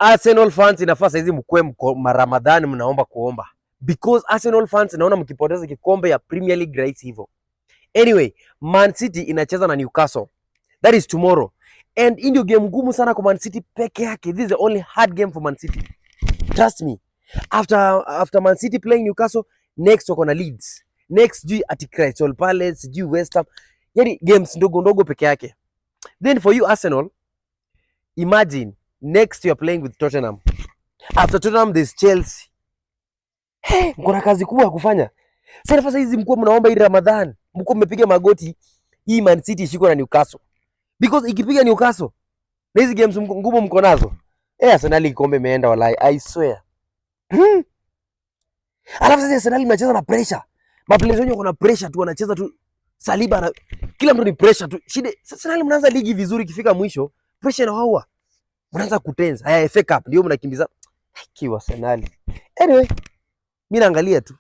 Arsenal fans inafaa saizi mkwe Ramadhani mnaomba kuomba. Because Arsenal fans naona mkipoteza kikombe ya Premier League rahisi hivyo. Anyway, Man City inacheza na Newcastle. That is tomorrow. And ndio game ngumu sana kwa Man City peke yake. This is the only hard game for Man City. Trust me. After Man City playing Newcastle, next wako na Leeds. Next at Crystal Palace, West Ham. Yani games ndogo ndogo peke yake. Then for you Arsenal, imagine next you are playing with Tottenham. After Tottenham there's Chelsea. Hey, mko na kazi kubwa kufanya. Sasa nafasi hizi mko mnaomba hii Ramadhan, mko mmepiga magoti hii Man City ishiko na Newcastle. Because ikipiga Newcastle, na hizi games ngumu mko nazo. Arsenal kikombe imeenda wallahi, I swear. Alafu sasa Arsenal inacheza na pressure. Maplayers wenyewe wako na pressure tu, wanacheza tu Saliba na kila mtu ni pressure tu. Shida Arsenal mnaanza ligi vizuri, kifika mwisho pressure inawaua. Mnaanza kutenza. Haya FA Cup ndio mnakimbiza kiwa Arsenal. Anyway, mimi naangalia tu.